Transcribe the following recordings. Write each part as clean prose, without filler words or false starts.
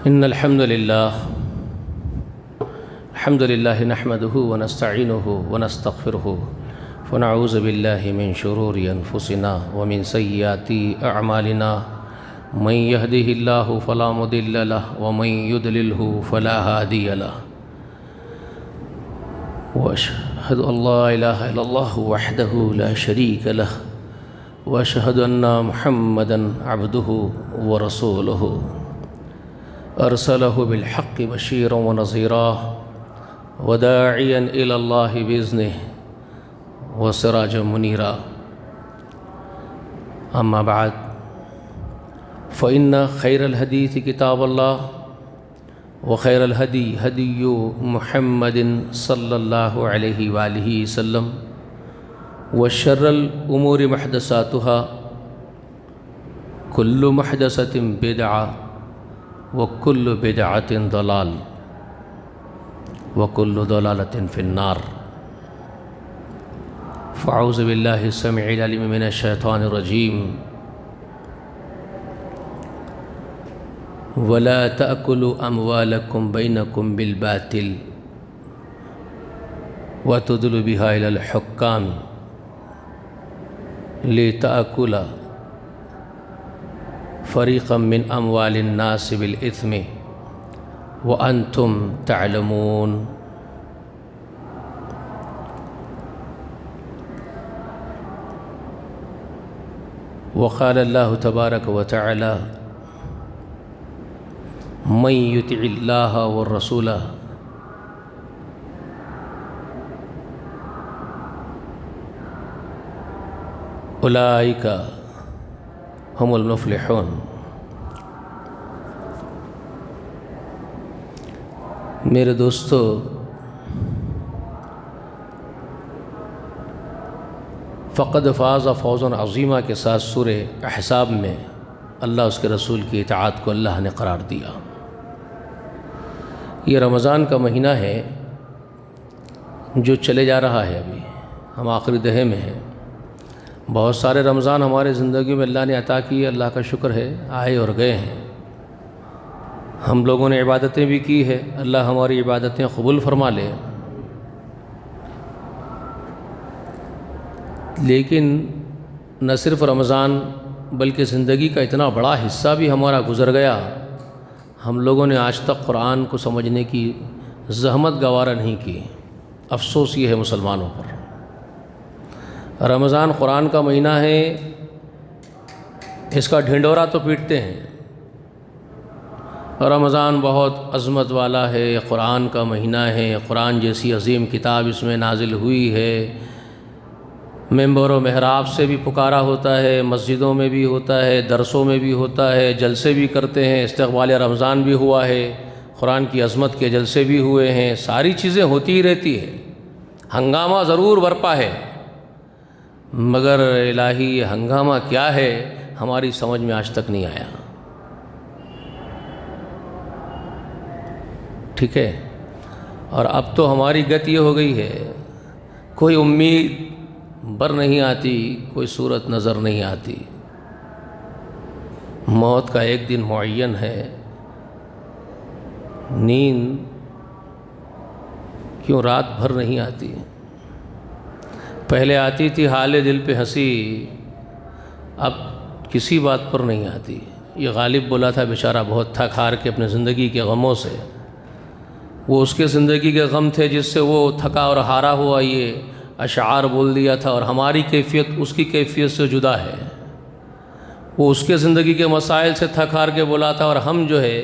إن الحمد لله نحمده ونستعينه ونستغفره ونعوذ بالله من شرور أنفسنا ومن سيئات أعمالنا من يهده الله فلا مضل له ومن يضلله فلا هادي له وأشهد أن لا إله إلا الله وحده لا شريك له وأشهد أن محمدًا عبده ورسوله أرسله بالحق بشيرا ونذيرا وداعيا إلى الله بإذنه وسراجا منيرا أما بعد فإن خير الحديث كتاب الله وخير الهدي هدي محمد صلى الله عليه وآله وسلم وشر الأمور محدثاتها كل محدثة بدعة وكل بدعة ضلال وكل ضلالة في النار فأعوذ بالله السميع العليم من الشيطان الرجيم ولا تأكلوا أموالكم بينكم بالباطل وتدلوا بها إلى الحكام لتأكل فريقا من أموال الناس بالإثم وأنتم تعلمون وقال الله تبارك وتعالى من يطع الله والرسول أولئك هم المفلحون۔ میرے دوستو، فقد فاز فوزا عظیمہ کے ساتھ سورہ احزاب میں اللہ اس کے رسول کی اطاعت کو اللہ نے قرار دیا۔ یہ رمضان کا مہینہ ہے جو چلے جا رہا ہے، ابھی ہم آخری دہے میں ہیں۔ بہت سارے رمضان ہمارے زندگی میں اللہ نے عطا کیے، اللہ کا شکر ہے، آئے اور گئے ہیں۔ ہم لوگوں نے عبادتیں بھی کی ہے، اللہ ہماری عبادتیں قبول فرما لے۔ لیکن نہ صرف رمضان بلکہ زندگی کا اتنا بڑا حصہ بھی ہمارا گزر گیا، ہم لوگوں نے آج تک قرآن کو سمجھنے کی زحمت گوارا نہیں کی۔ افسوس یہ ہے مسلمانوں پر۔ رمضان قرآن کا مہینہ ہے، اس کا ڈھنڈورا تو پیٹتے ہیں۔ رمضان بہت عظمت والا ہے، قرآن کا مہینہ ہے، قرآن جیسی عظیم کتاب اس میں نازل ہوئی ہے، ممبر و محراب سے بھی پکارا ہوتا ہے، مسجدوں میں بھی ہوتا ہے، درسوں میں بھی ہوتا ہے، جلسے بھی کرتے ہیں، استقبال رمضان بھی ہوا ہے، قرآن کی عظمت کے جلسے بھی ہوئے ہیں، ساری چیزیں ہوتی ہی رہتی ہیں۔ ہنگامہ ضرور برپا ہے، مگر الہی یہ ہنگامہ کیا ہے ہماری سمجھ میں آج تک نہیں آیا۔ ٹھیک ہے، اور اب تو ہماری گت یہ ہو گئی ہے، کوئی امید بر نہیں آتی، کوئی صورت نظر نہیں آتی۔ موت کا ایک دن معین ہے، نیند کیوں رات بھر نہیں آتی؟ پہلے آتی تھی حال دل پہ ہنسی، اب کسی بات پر نہیں آتی۔ یہ غالب بولا تھا بیچارہ، بہت تھک ہار کے اپنے زندگی کے غموں سے، وہ اس کے زندگی کے غم تھے جس سے وہ تھکا اور ہارا ہوا یہ اشعار بول دیا تھا، اور ہماری کیفیت اس کی کیفیت سے جدا ہے۔ وہ اس کے زندگی کے مسائل سے تھک ہار کے بولا تھا، اور ہم جو ہے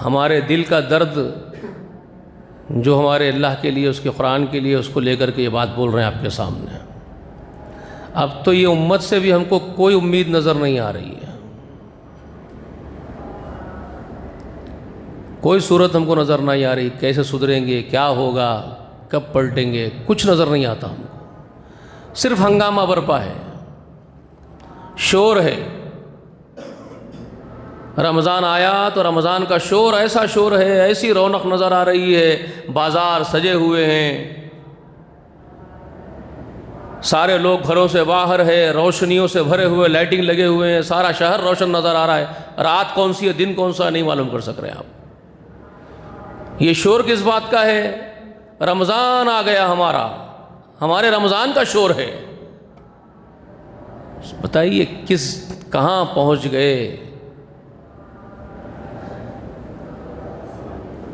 ہمارے دل کا درد جو ہمارے اللہ کے لیے، اس کے قرآن کے لیے، اس کو لے کر کے یہ بات بول رہے ہیں آپ کے سامنے۔ اب تو یہ امت سے بھی ہم کو کوئی امید نظر نہیں آ رہی ہے، کوئی صورت ہم کو نظر نہیں آ رہی، کیسے سدھریں گے، کیا ہوگا، کب پلٹیں گے، کچھ نظر نہیں آتا ہم کو۔ صرف ہنگامہ برپا ہے، شور ہے۔ رمضان آیا تو رمضان کا شور، ایسا شور ہے، ایسی رونق نظر آ رہی ہے، بازار سجے ہوئے ہیں، سارے لوگ گھروں سے باہر ہے، روشنیوں سے بھرے ہوئے، لائٹنگ لگے ہوئے ہیں، سارا شہر روشن نظر آ رہا ہے۔ رات کون سی ہے دن کون سا نہیں معلوم کر سک رہے آپ. یہ شور کس بات کا ہے؟ رمضان آ گیا ہمارے رمضان کا شور ہے. بتائیے کہاں پہنچ گئے.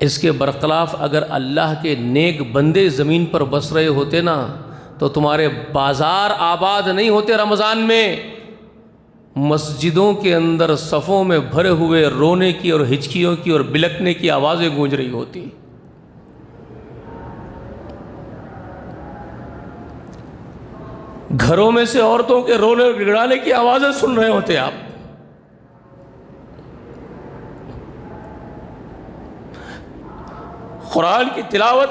اس کے برخلاف اگر اللہ کے نیک بندے زمین پر بس رہے ہوتے نا تو تمہارے بازار آباد نہیں ہوتے رمضان میں. مسجدوں کے اندر صفوں میں بھرے ہوئے رونے کی اور ہچکیوں کی اور بلکنے کی آوازیں گونج رہی ہوتی. گھروں میں سے عورتوں کے رونے اور گڑگڑانے کی آوازیں سن رہے ہوتے آپ. قرآن کی تلاوت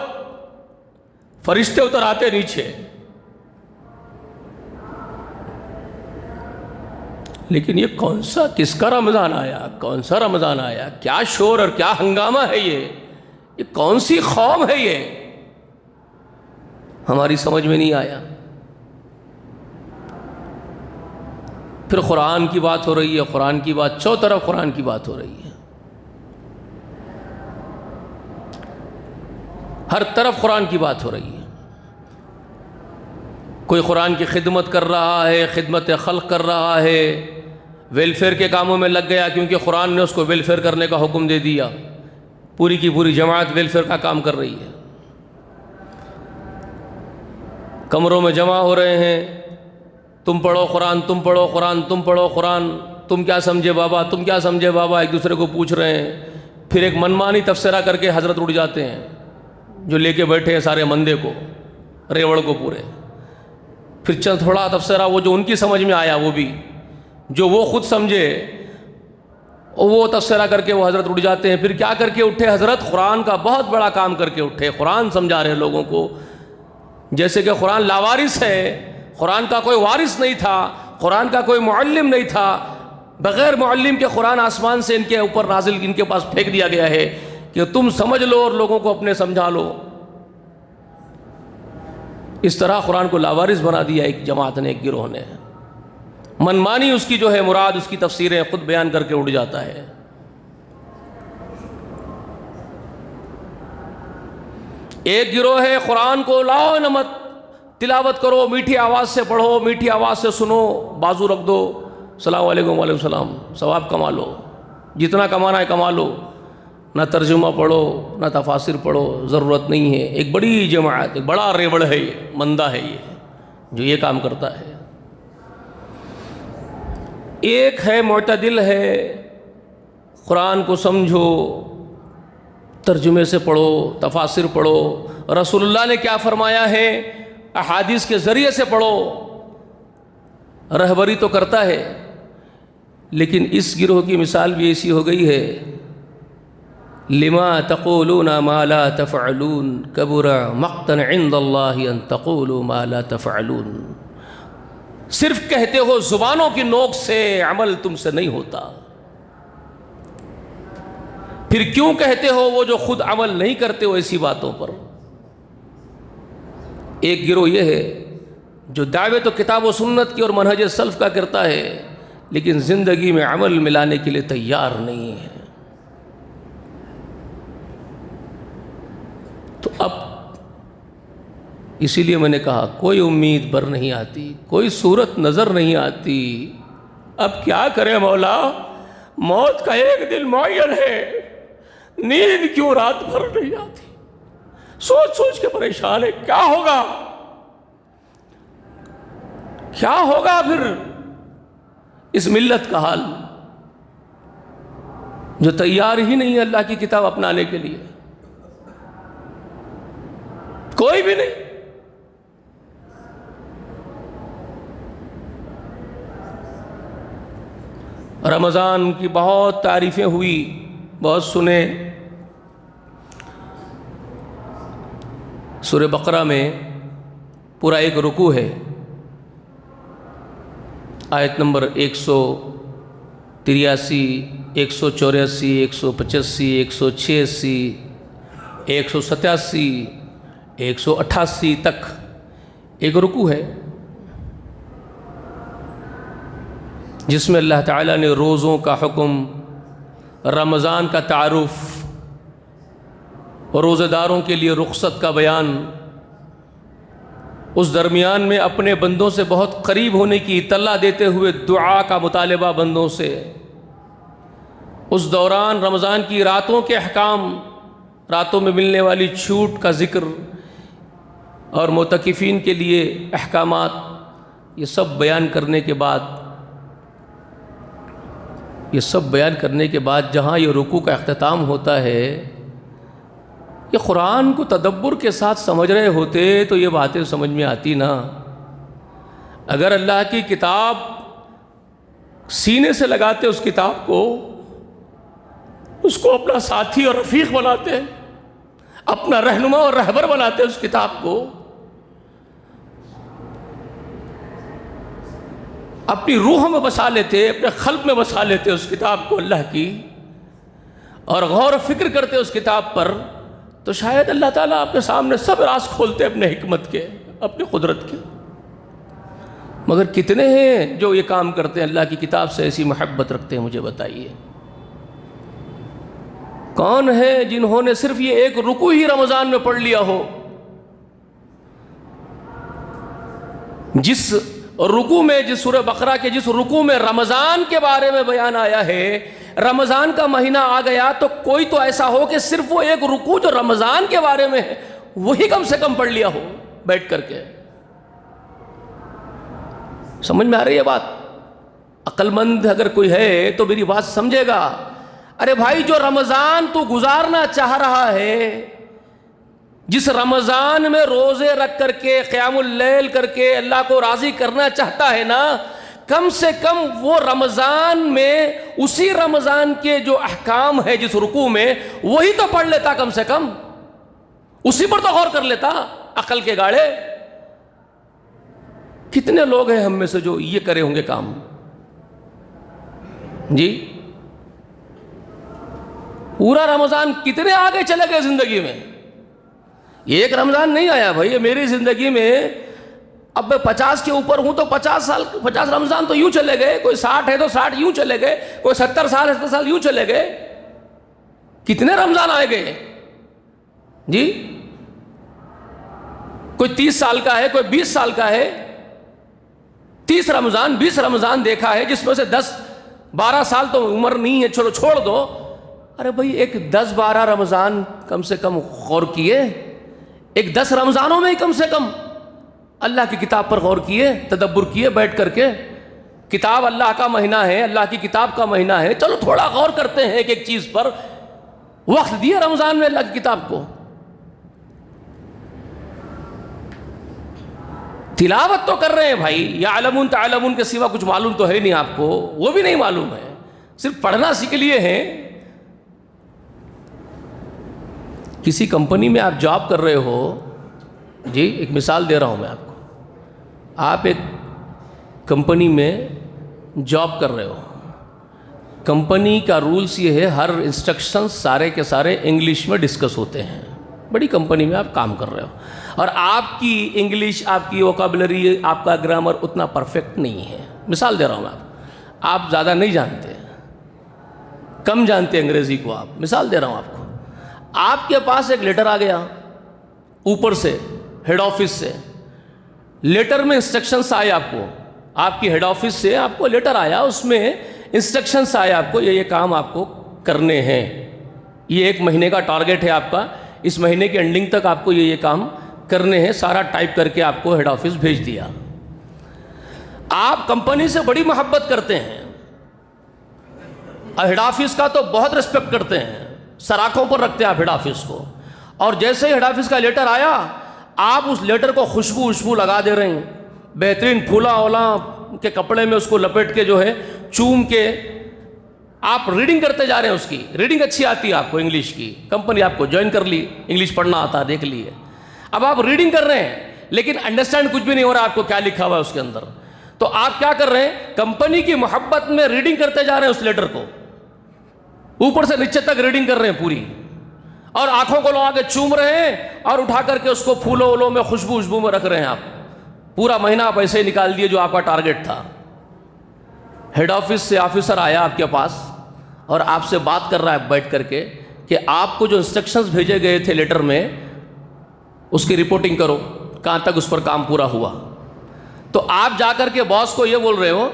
فرشتے اتر آتے نیچے. لیکن یہ کس کا رمضان آیا؟ کون سا رمضان آیا؟ کیا شور اور کیا ہنگامہ ہے یہ کون سی قوم ہے یہ؟ ہماری سمجھ میں نہیں آیا. پھر قرآن کی بات ہو رہی ہے، قرآن کی بات چوطرف قرآن کی بات ہو رہی ہے. ہر طرف قرآن کی بات ہو رہی ہے. کوئی قرآن کی خدمت کر رہا ہے، خدمت خلق کر رہا ہے، ویلفیئر کے کاموں میں لگ گیا کیونکہ قرآن نے اس کو ویلفیئر کرنے کا حکم دے دیا. پوری کی پوری جماعت ویلفیئر کا کام کر رہی ہے. کمروں میں جمع ہو رہے ہیں، تم پڑھو قرآن، تم پڑھو قرآن، تم پڑھو قرآن، تم کیا سمجھے بابا، تم کیا سمجھے بابا، ایک دوسرے کو پوچھ رہے ہیں. پھر ایک منمانی تفسیرہ کر کے حضرت اٹھ جاتے ہیں جو لے کے بیٹھے ہیں سارے مندے کو، ریوڑ کو پورے. پھر چند تھوڑا تفسیرہ وہ جو ان کی سمجھ میں آیا، وہ بھی جو وہ خود سمجھے وہ تفسیرہ کر کے وہ حضرت اٹھ جاتے ہیں. پھر کیا کر کے اٹھے حضرت؟ قرآن کا بہت بڑا کام کر کے اٹھے. قرآن سمجھا رہے ہیں لوگوں کو، جیسے کہ قرآن لاوارث ہے. قرآن کا کوئی وارث نہیں تھا، قرآن کا کوئی معلم نہیں تھا. بغیر معلم کے قرآن آسمان سے ان کے اوپر نازل، ان کے پاس پھینک دیا گیا ہے کہ تم سمجھ لو اور لوگوں کو اپنے سمجھا لو. اس طرح قرآن کو لاوارث بنا دیا ایک جماعت نے، ایک گروہ نے. منمانی اس کی جو ہے مراد، اس کی تفسیریں خود بیان کر کے اٹھ جاتا ہے. ایک گروہ ہے قرآن کو لاؤ نمت تلاوت کرو، میٹھی آواز سے پڑھو، میٹھی آواز سے سنو، بازو رکھ دو، السلام علیکم وعلیکم السلام، ثواب کما لو، جتنا کمانا ہے کما لو، نہ ترجمہ پڑھو نہ تفاسیر پڑھو، ضرورت نہیں ہے. ایک بڑی جماعت، ایک بڑا ریوڑ ہے یہ، مندہ ہے یہ جو یہ کام کرتا ہے. ایک ہے معتدل ہے، قرآن کو سمجھو، ترجمے سے پڑھو، تفاسیر پڑھو، رسول اللہ نے کیا فرمایا ہے احادیث کے ذریعے سے پڑھو. رہبری تو کرتا ہے، لیکن اس گروہ کی مثال بھی ایسی ہو گئی ہے. لما تقولون ما لا تفعلون کبر مقتا عند اللہ ان تقولوا ما لا تفعلون. صرف کہتے ہو زبانوں کی نوک سے، عمل تم سے نہیں ہوتا. پھر کیوں کہتے ہو وہ جو خود عمل نہیں کرتے ہو ایسی باتوں پر؟ ایک گروہ یہ ہے جو دعوے تو کتاب و سنت کی اور منہج سلف کا کرتا ہے، لیکن زندگی میں عمل ملانے کے لیے تیار نہیں ہے. تو اب اسی لیے میں نے کہا کوئی امید بر نہیں آتی، کوئی صورت نظر نہیں آتی. اب کیا کریں مولا؟ موت کا ایک دن معین ہے، نیند کیوں رات بھر نہیں آتی؟ سوچ سوچ کے پریشان ہے. کیا ہوگا؟ کیا ہوگا پھر اس ملت کا حال جو تیار ہی نہیں ہے اللہ کی کتاب اپنانے کے لیے؟ کوئی بھی نہیں. رمضان کی بہت تعریفیں ہوئی، بہت سنے. سورہ بقرہ میں پورا ایک رکوع ہے، آیت نمبر 183، 184، 185، 186، 187، 188 تک ایک رکوع ہے جس میں اللہ تعالیٰ نے روزوں کا حکم، رمضان کا تعارف، روزہ داروں کے لیے رخصت کا بیان، اس درمیان میں اپنے بندوں سے بہت قریب ہونے کی اطلاع دیتے ہوئے دعا کا مطالبہ بندوں سے، اس دوران رمضان کی راتوں کے احکام، راتوں میں ملنے والی چھوٹ کا ذکر اور معتکفین کے لیے احکامات، یہ سب بیان کرنے کے بعد جہاں یہ رکوع کا اختتام ہوتا ہے، یہ قرآن کو تدبر کے ساتھ سمجھ رہے ہوتے تو یہ باتیں سمجھ میں آتی نا۔ اگر اللہ کی کتاب سینے سے لگاتے اس کتاب کو، اس کو اپنا ساتھی اور رفیق بناتے، اپنا رہنما اور رہبر بناتے اس کتاب کو، اپنی روح میں بسا لیتے، اپنے قلب میں بسا لیتے اس کتاب کو اللہ کی، اور غور و فکر کرتے اس کتاب پر، تو شاید اللہ تعالیٰ آپ کے سامنے سب راز کھولتے اپنے حکمت کے، اپنی قدرت کے۔ مگر کتنے ہیں جو یہ کام کرتے ہیں، اللہ کی کتاب سے ایسی محبت رکھتے ہیں؟ مجھے بتائیے کون ہے جنہوں نے صرف یہ ایک رکوع ہی رمضان میں پڑھ لیا ہو؟ جس رکوع میں، جس سورہ بقرہ کے جس رکوع میں رمضان کے بارے میں بیان آیا ہے، رمضان کا مہینہ آ گیا تو کوئی تو ایسا ہو کہ صرف وہ ایک رکوع جو رمضان کے بارے میں ہے وہی کم سے کم پڑھ لیا ہو بیٹھ کر کے۔ سمجھ میں آ رہی ہے بات؟ عقل مند اگر کوئی ہے تو میری بات سمجھے گا۔ ارے بھائی، جو رمضان تو گزارنا چاہ رہا ہے، جس رمضان میں روزے رکھ کر کے، قیام اللیل کر کے اللہ کو راضی کرنا چاہتا ہے نا، کم سے کم وہ رمضان میں اسی رمضان کے جو احکام ہے جس رکوع میں، وہی تو پڑھ لیتا، کم سے کم اسی پر تو غور کر لیتا عقل کے گاڑے۔ کتنے لوگ ہیں ہم میں سے جو یہ کرے ہوں گے کام؟ جی، پورا رمضان کتنے آگے چلے گئے زندگی میں؟ ایک رمضان نہیں آیا بھائی، یہ میری زندگی میں اب میں 50 کے اوپر ہوں تو 50 رمضان تو یوں چلے گئے، کوئی 60 ہے تو 60 یوں چلے گئے، کوئی 70 سال ہے 70 سال یوں چلے گئے۔ کتنے رمضان آئے گئے جی؟ کوئی 30 سال کا ہے، کوئی 20 سال کا ہے، 30 رمضان 20 رمضان دیکھا ہے، جس میں سے 10-12 سال تو عمر نہیں ہے، چلو چھوڑ دو۔ ارے بھائی، ایک 10-12 رمضان کم سے کم غور کیے، ایک 10 رمضانوں میں ہی کم سے کم اللہ کی کتاب پر غور کیے، تدبر کیے بیٹھ کر کے۔ کتاب اللہ کا مہینہ ہے، اللہ کی کتاب کا مہینہ ہے، چلو تھوڑا غور کرتے ہیں ایک ایک چیز پر۔ وقت دیا رمضان میں اللہ کی کتاب کو، تلاوت تو کر رہے ہیں بھائی۔ یعلمون تعلمون کے سوا کچھ معلوم تو ہے نہیں آپ کو، وہ بھی نہیں معلوم ہے، صرف پڑھنا سیکھ لیے ہیں۔ کسی کمپنی میں آپ جاب کر رہے ہو جی، ایک مثال دے رہا ہوں میں آپ کو، آپ ایک کمپنی میں جاب کر رہے ہو، کمپنی کا رولز یہ ہے ہر انسٹرکشن سارے کے سارے انگلش میں ڈسکس ہوتے ہیں۔ بڑی کمپنی میں آپ کام کر رہے ہو اور آپ کی انگلش، آپ کی ووکیبلری، آپ کا گرامر اتنا پرفیکٹ نہیں ہے۔ مثال دے رہا ہوں میں آپ زیادہ نہیں جانتے، کم جانتے انگریزی کو آپ۔ مثال دے رہا ہوں آپ کو، آپ کے پاس ایک لیٹر آ گیا اوپر سے، ہیڈ آفس سے۔ لیٹر میں انسٹرکشنس آئے آپ کو، آپ کی ہیڈ آفس سے آپ کو لیٹر آیا، اس میں انسٹرکشنس آئے آپ کو، یہ کام آپ کو کرنے ہیں، یہ 1 مہینے کا ٹارگٹ ہے آپ کا، اس مہینے کے اینڈنگ تک آپ کو یہ کام کرنے ہیں، سارا ٹائپ کر کے آپ کو ہیڈ آفس بھیج دیا۔ آپ کمپنی سے بڑی محبت کرتے ہیں، ہیڈ آفس کا تو بہت ریسپیکٹ کرتے ہیں، سر آنکھوں پر رکھتے ہیں آپ ہیڈ آفس کو، اور جیسے ہی ہیڈ آفس کا لیٹر آیا، آپ اس لیٹر کو خوشبو لگا دے رہے ہیں، بہترین پھولا اولا کے کپڑے میں اس کو لپیٹ کے جو ہے چوم کے آپ ریڈنگ کرتے جا رہے ہیں۔ اس کی ریڈنگ اچھی آتی ہے آپ کو انگلش کی، کمپنی آپ کو جوائن کر لی، انگلش پڑھنا آتا، دیکھ لیے۔ اب آپ ریڈنگ کر رہے ہیں لیکن انڈرسٹینڈ کچھ بھی نہیں ہو رہا آپ کو کیا لکھا ہوا ہے اس کے اندر، تو آپ کیا کر رہے ہیں؟ کمپنی کی محبت میں ریڈنگ کرتے جا رہے ہیں اس لیٹر کو، اوپر سے نیچے تک ریڈنگ کر رہے ہیں پوری، اور آنکھوں کو لگا کے چوم رہے ہیں، اور اٹھا کر کے اس کو پھولوں وولوں میں خوشبو میں رکھ رہے ہیں۔ آپ پورا مہینہ آپ ایسے ہی نکال دیے جو آپ کا ٹارگٹ تھا۔ ہیڈ آفس سے آفیسر آیا آپ کے پاس، اور آپ سے بات کر رہا ہے بیٹھ کر کے کہ آپ کو جو انسٹرکشنز بھیجے گئے تھے لیٹر میں اس کی رپورٹنگ کرو، کہاں تک اس پر کام پورا ہوا. تو آپ جا کر کے باس کو یہ بول رہے ہو،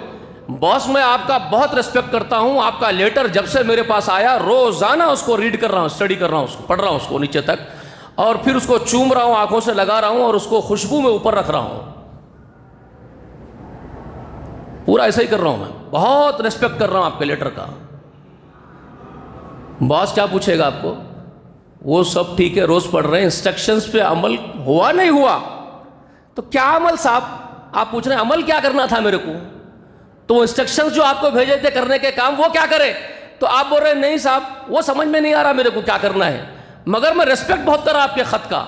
باس میں آپ کا بہت ریسپیکٹ کرتا ہوں، آپ کا لیٹر جب سے میرے پاس آیا روزانہ اس کو ریڈ کر رہا ہوں، اسٹڈی کر رہا ہوں، اس کو پڑھ رہا ہوں اس کو نیچے تک، اور پھر اس کو چوم رہا ہوں، آنکھوں سے لگا رہا ہوں، اور اس کو خوشبو میں اوپر رکھ رہا ہوں. پورا ایسا ہی کر رہا ہوں، میں بہت ریسپیکٹ کر رہا ہوں آپ کے لیٹر کا. باس کیا پوچھے گا آپ کو؟ وہ سب ٹھیک ہے، روز پڑھ رہے ہیں، انسٹرکشنز پہ عمل ہوا نہیں ہوا؟ تو کیا عمل صاحب؟ آپ پوچھ رہے ہیں عمل کیا کرنا تھا میرے کو، تو وہ انسٹرکشنز جو آپ کو بھیجے تھے کرنے کے کام وہ کیا کرے؟ تو آپ بول رہے ہیں نہیں صاحب وہ سمجھ میں نہیں آ رہا میرے کو کیا کرنا ہے، مگر میں ریسپیکٹ بہت کرا آپ کے خط کا،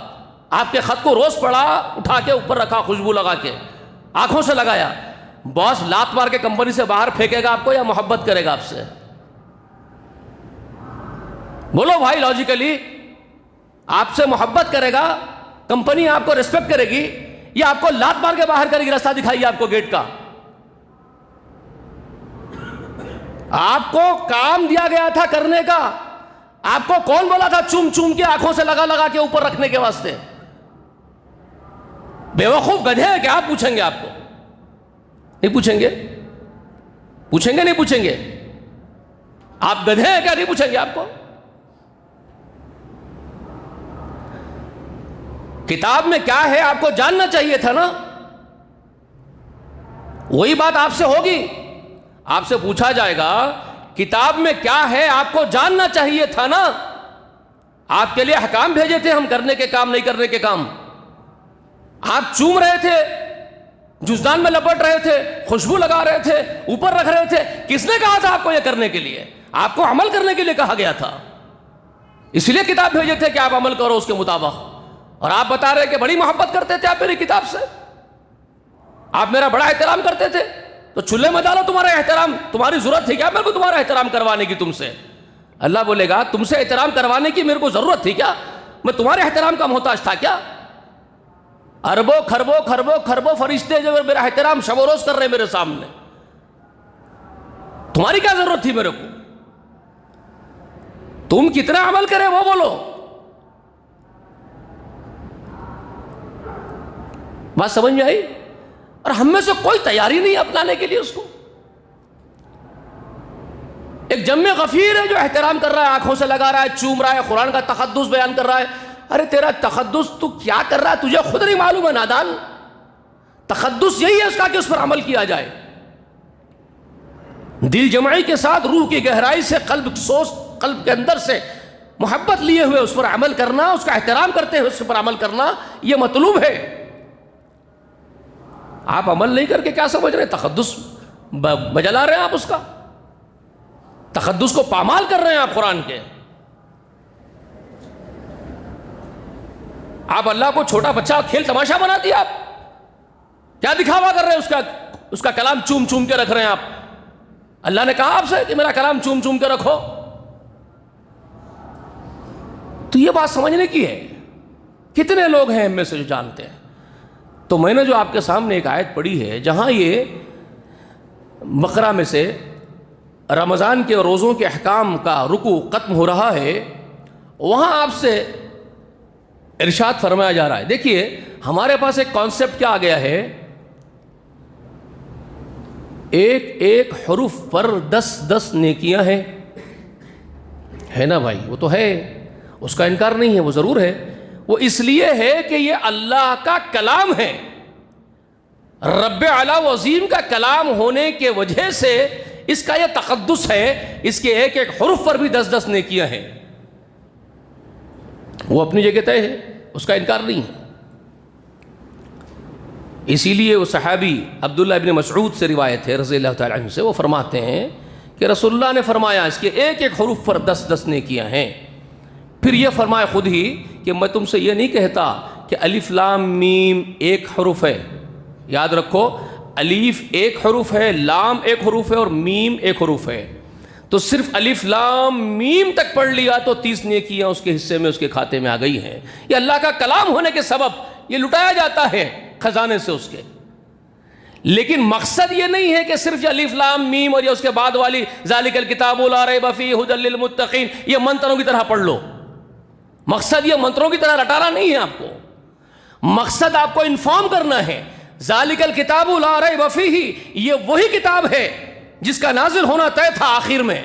آپ کے خط کو روز پڑھا، اٹھا کے اوپر رکھا، خوشبو لگا کے آنکھوں سے لگایا. باس لات مار کے کمپنی سے باہر پھینکے گا آپ کو یا محبت کرے گا آپ سے؟ بولو بھائی لاجیکلی، آپ سے محبت کرے گا، کمپنی آپ کو ریسپیکٹ کرے گی، یا آپ کو لات مار کے باہر کرے گی، راستہ دکھائیے آپ کو گیٹ کا؟ آپ کو کام دیا گیا تھا کرنے کا، آپ کو کون بولا تھا چوم چوم کے آنکھوں سے لگا لگا کے اوپر رکھنے کے واسطے؟ بے وقوف گدھے ہیں کیا؟ آپ پوچھیں گے، آپ کو نہیں پوچھیں گے؟ پوچھیں گے نہیں پوچھیں گے؟ آپ گدھے ہیں کیا؟ نہیں پوچھیں گے آپ کو؟ کتاب میں کیا ہے آپ کو جاننا چاہیے تھا نا. وہی بات آپ سے ہوگی، آپ سے پوچھا جائے گا کتاب میں کیا ہے آپ کو جاننا چاہیے تھا نا. آپ کے لیے احکام بھیجے تھے، ہم کرنے کے کام نہیں کرنے کے کام. آپ چوم رہے تھے، جزدان میں لپٹ رہے تھے، خوشبو لگا رہے تھے، اوپر رکھ رہے تھے. کس نے کہا تھا آپ کو یہ کرنے کے لیے؟ آپ کو عمل کرنے کے لیے کہا گیا تھا، اس لیے کتاب بھیجے تھے کہ آپ عمل کرو اس کے مطابق. اور آپ بتا رہے کہ بڑی محبت کرتے تھے آپ میری کتاب سے، آپ میرا بڑا احترام کرتے تھے. تو چولہے میں ڈالو تمہارا احترام، تمہاری ضرورت تھی کیا میرے کو تمہارا احترام کروانے کی؟ تم سے اللہ بولے گا تم سے احترام کروانے کی میرے کو ضرورت تھی کیا؟ میں تمہارے احترام کا محتاج تھا کیا؟ اربوں کھربوں کھربوں کھربوں فرشتے جو میرا احترام شب و روز کر رہے میرے سامنے، تمہاری کیا ضرورت تھی میرے کو؟ تم کتنا عمل کرے وہ بولو. بات سمجھ میں آئی؟ اور ہم میں سے کوئی تیاری نہیں اپنانے کے لیے اس کو. ایک جم غفیر ہے جو احترام کر رہا ہے، آنکھوں سے لگا رہا ہے، چوم رہا ہے، قرآن کا تقدس بیان کر رہا ہے. ارے تیرا تقدس تو کیا کر رہا ہے تجھے خود نہیں معلوم ہے نادان؟ تقدس یہی ہے اس کا کہ اس پر عمل کیا جائے، دل جمعی کے ساتھ، روح کی گہرائی سے، قلب کے اندر سے محبت لیے ہوئے اس پر عمل کرنا، اس کا احترام کرتے ہوئے اس پر عمل کرنا، یہ مطلوب ہے. آپ عمل نہیں کر کے کیا سمجھ رہے ہیں؟ تقدس بجلا رہے ہیں آپ، اس کا تقدس کو پامال کر رہے ہیں آپ قرآن کے. آپ اللہ کو چھوٹا بچہ کھیل تماشا بنا دیا. آپ کیا دکھاوا کر رہے ہیں؟ اس کا کلام چوم چوم کے رکھ رہے ہیں آپ. اللہ نے کہا آپ سے کہ میرا کلام چوم چوم کے رکھو. تو یہ بات سمجھنے کی ہے. کتنے لوگ ہیں ہم میں سے جو جانتے ہیں؟ تو میں نے جو آپ کے سامنے ایک آیت پڑھی ہے جہاں یہ بقرہ میں سے رمضان کے روزوں کے احکام کا رکوع ختم ہو رہا ہے، وہاں آپ سے ارشاد فرمایا جا رہا ہے. دیکھیے ہمارے پاس ایک کانسیپٹ کیا آ گیا ہے، ایک ایک حرف پر 10 نیکیاں ہیں. ہے نا بھائی؟ وہ تو ہے، اس کا انکار نہیں ہے، وہ ضرور ہے. وہ اس لیے ہے کہ یہ اللہ کا کلام ہے، رب اعلیٰ و عظیم کا کلام ہونے کے وجہ سے اس کا یہ تقدس ہے. اس کے ایک ایک حرف پر بھی 10 نیکیاں ہیں. وہ اپنی جگہ طے ہے، اس کا انکار نہیں ہے. اسی لیے وہ صحابی عبداللہ ابن مسعود سے روایت ہے رضی اللہ تعالیٰ عنہ سے، وہ فرماتے ہیں کہ رسول اللہ نے فرمایا اس کے ایک ایک حرف پر 10 نیکیاں ہیں. پھر یہ فرمایا خود ہی کہ میں تم سے یہ نہیں کہتا کہ الف لام میم ایک حرف ہے. یاد رکھو، الف ایک حرف ہے، لام ایک حرف ہے، اور میم ایک حرف ہے. تو صرف الف لام میم تک پڑھ لیا تو 30 نیکیاں اس کے حصے میں، اس کے کھاتے میں آ گئی ہیں. یہ اللہ کا کلام ہونے کے سبب یہ لٹایا جاتا ہے خزانے سے اس کے. لیکن مقصد یہ نہیں ہے کہ صرف یہ الف لام میم اور یہ اس کے بعد والی ذالک الکتاب لا ریب فیہ ھدی للمتقین یہ منتروں کی طرح پڑھ لو. مقصد یہ منتروں کی طرح رٹانا نہیں ہے آپ کو. مقصد آپ کو انفارم کرنا ہے ذالک الکتاب لا ریب فیہ یہ وہی کتاب ہے جس کا نازل ہونا طے تھا آخر میں.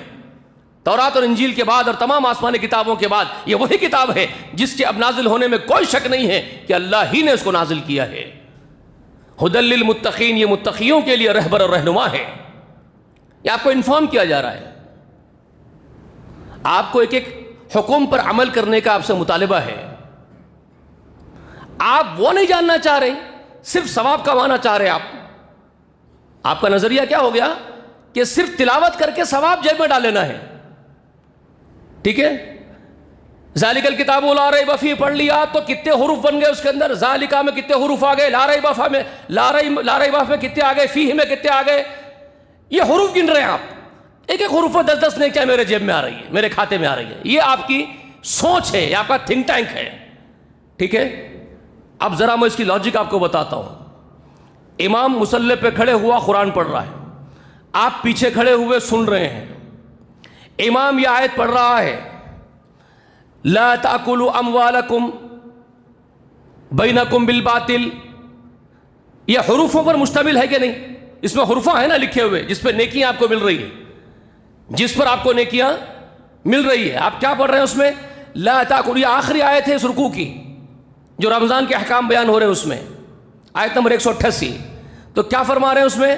تورات اور انجیل کے بعد اور تمام آسمانی کتابوں کے بعد یہ وہی کتاب ہے جس کے اب نازل ہونے میں کوئی شک نہیں ہے کہ اللہ ہی نے اس کو نازل کیا ہے. ھدی للمتقین یہ متقیوں کے لیے رہبر اور رہنما ہے. یہ آپ کو انفارم کیا جا رہا ہے. آپ کو ایک ایک حکم پر عمل کرنے کا آپ سے مطالبہ ہے. آپ وہ نہیں جاننا چاہ رہے صرف ثواب کمانا چاہ رہے. آپ کا نظریہ کیا ہو گیا کہ صرف تلاوت کر کے ثواب جیب میں ڈال لینا ہے. ٹھیک ہے, ذالک الکتاب لا ریب فیہ پڑھ لیا تو کتنے حروف بن گئے اس کے اندر. ذالکہ میں کتنے حروف آ گئے, لا ریب میں کتنے آ گئے, فیہ میں کتنے آ گئے. یہ حروف گن رہے ہیں آپ. ایک ایک حروف 10-10 نیکیاں میرے جیب میں آ رہی ہے, میرے کھاتے میں آ رہی ہے. یہ آپ کی سوچ ہے, یہ آپ کا تھنک ٹینک ہے. ٹھیک ہے, اب ذرا میں اس کی لاجک آپ کو بتاتا ہوں. امام مصلی پہ کھڑے ہوا قرآن پڑھ رہا ہے, آپ پیچھے کھڑے ہوئے سن رہے ہیں. امام یہ آیت پڑھ رہا ہے لا تأکلوا اموالکم بینکم بالباطل. یہ حروفوں پر مشتمل ہے کہ نہیں؟ اس میں حروفاں ہیں نا لکھے ہوئے جس پہ نیکیاں آپ کو مل رہی ہیں, جس پر آپ کو نیکیاں مل رہی ہے. آپ کیا پڑھ رہے ہیں اس میں؟ لا تأکلوا. یہ آخری آیت ہے اس رکوع کی جو رمضان کے احکام بیان ہو رہے ہیں اس میں, آیت نمبر 188. تو کیا فرما رہے ہیں اس میں؟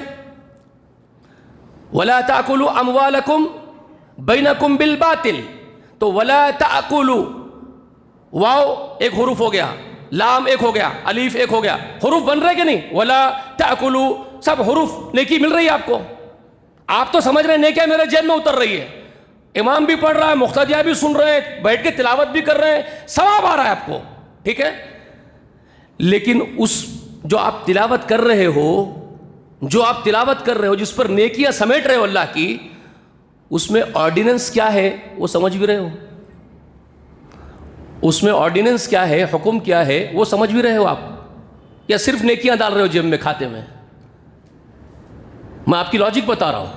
ولا تأکلوا اموالکم بینکم بالباطل. تو ولا تأکلوا واو ایک حروف ہو گیا, لام ایک ہو گیا, الف ایک ہو گیا. حروف بن رہے کہ نہیں؟ ولا تأکلوا سب حروف نیکی مل رہی ہے آپ کو. آپ تو سمجھ رہے ہیں نیکیاں میرے جیب میں اتر رہی ہے. امام بھی پڑھ رہا ہے, مقتدیہ بھی سن رہے ہیں, بیٹھ کے تلاوت بھی کر رہے ہیں, ثواب آ رہا ہے آپ کو. ٹھیک ہے, لیکن اس جو آپ تلاوت کر رہے ہو جس پر نیکیاں سمیٹ رہے ہو اللہ کی, اس میں آرڈیننس کیا ہے وہ سمجھ بھی رہے ہو؟ اس میں آرڈیننس کیا ہے, حکم کیا ہے وہ سمجھ بھی رہے ہو آپ, یا صرف نیکیاں ڈال رہے ہو جیب میں کھاتے میں؟ میں آپ کی لاجک بتا رہا ہوں.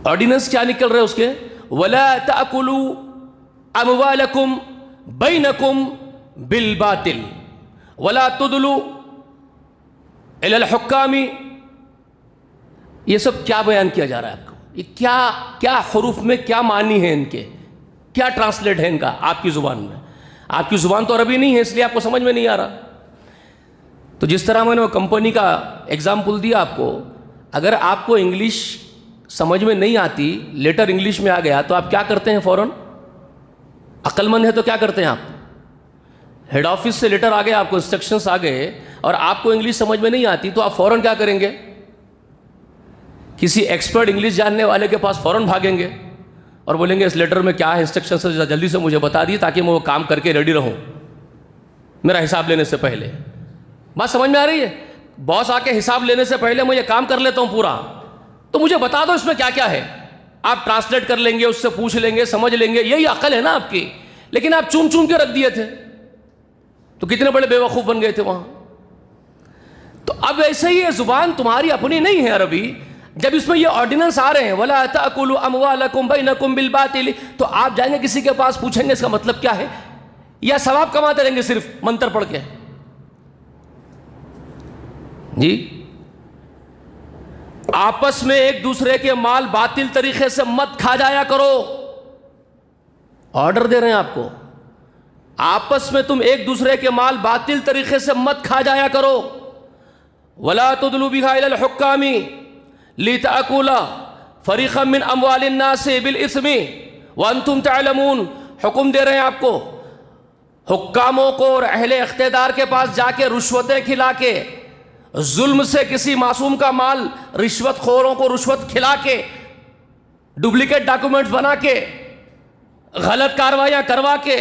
آرڈیننس کیا نکل رہے اس کے؟ وَلَا تَأْكُلُوا أَمْوَالَكُمْ بَيْنَكُمْ بِالْبَاطِلِ وَلَا تُدْلُوا إِلَى الْحُكَّامِ. یہ سب کیا بیان کیا جا رہا ہے آپ کو؟ یہ کیا حروف میں کیا معنی ہے ان کے, کیا ٹرانسلیٹ ہے ان کا آپ کی زبان میں؟ آپ کی زبان تو عربی نہیں ہے اس لیے آپ کو سمجھ میں نہیں آ رہا. تو جس طرح میں نے وہ کمپنی کا ایگزامپل دیا آپ کو, اگر آپ کو انگلش سمجھ میں نہیں آتی, لیٹر انگلش میں آ گیا تو آپ کیا کرتے ہیں فوراً؟ عقل مند ہے تو کیا کرتے ہیں آپ؟ ہیڈ آفس سے لیٹر آ گیا, آپ کو انسٹرکشنس آ گئے اور آپ کو انگلش سمجھ میں نہیں آتی تو آپ فوراً کیا کریں گے؟ کسی ایکسپرٹ انگلش جاننے والے کے پاس فوراً بھاگیں گے اور بولیں گے اس لیٹر میں کیا ہے, انسٹرکشن جلدی سے مجھے بتا دیے تاکہ میں وہ کام کر کے ریڈی رہوں میرا حساب لینے سے پہلے. بات سمجھ میں آ رہی ہے؟ باس آ کے حساب لینے سے پہلے میں یہ کام کر لیتا ہوں پورا, تو مجھے بتا دو اس میں کیا کیا ہے. آپ ٹرانسلیٹ کر لیں گے, اس سے پوچھ لیں گے, سمجھ لیں گے, یہی عقل ہے نا آپ کی. لیکن آپ چون چون کے رکھ دیے تھے تو کتنے بڑے بے وقوف بن گئے تھے وہاں. تو اب ایسے ہی یہ زبان تمہاری اپنی نہیں ہے عربی. جب اس میں یہ آرڈیننس آ رہے ہیں وَلَا تَأْكُلُوا أَمْوَالَكُمْ بَيْنَكُمْ بِالْبَاطِلِ, تو آپ جائیں گے کسی کے پاس پوچھیں گے اس کا مطلب کیا ہے, یا ثواب کماتے رہیں گے صرف منتر پڑھ کے؟ جی, آپس میں ایک دوسرے کے مال باطل طریقے سے مت کھا جایا کرو. آرڈر دے رہے ہیں آپ کو, آپس میں تم ایک دوسرے کے مال باطل طریقے سے مت کھا جایا کرو. وَلَا تُدْلُوا بِهَا إِلَى الْحُكَّامِ لِتَأْكُلَ فَرِيقًا مِّنْ أَمْوَالِ النَّاسِ بِالْإِثْمِ وَأَنْتُمْ تَعْلَمُونَ. حکم دے رہے ہیں آپ کو, حکاموں کو اور اہل اقتدار کے پاس جا کے رشوتیں کھلا کے, ظلم سے کسی معصوم کا مال رشوت خوروں کو رشوت کھلا کے, ڈپلیکیٹ ڈاکومنٹس بنا کے, غلط کاروائیاں کروا کے,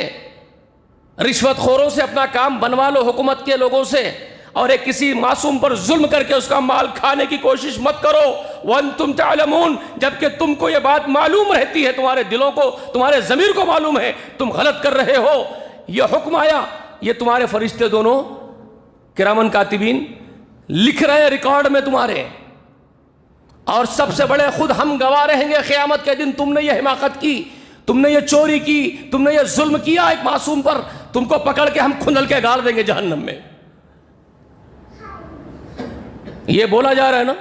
رشوت خوروں سے اپنا کام بنوا لو حکومت کے لوگوں سے, اور ایک کسی معصوم پر ظلم کر کے اس کا مال کھانے کی کوشش مت کرو. وَأَنْتُمْ تَعْلَمُونَ, جبکہ تم کو یہ بات معلوم رہتی ہے, تمہارے دلوں کو, تمہارے ضمیر کو معلوم ہے تم غلط کر رہے ہو. یہ حکم آیا, یہ تمہارے فرشتے دونوں کرامن کاتبین لکھ رہے ہیں ریکارڈ میں تمہارے، اور سب سے بڑے خود ہم گواہ رہیں گے قیامت کے دن. تم نے یہ حماقت کی، تم نے یہ چوری کی، تم نے یہ ظلم کیا ایک معصوم پر، تم کو پکڑ کے ہم کھندل کے گاڑ دیں گے جہنم میں. یہ بولا جا رہا ہے نا.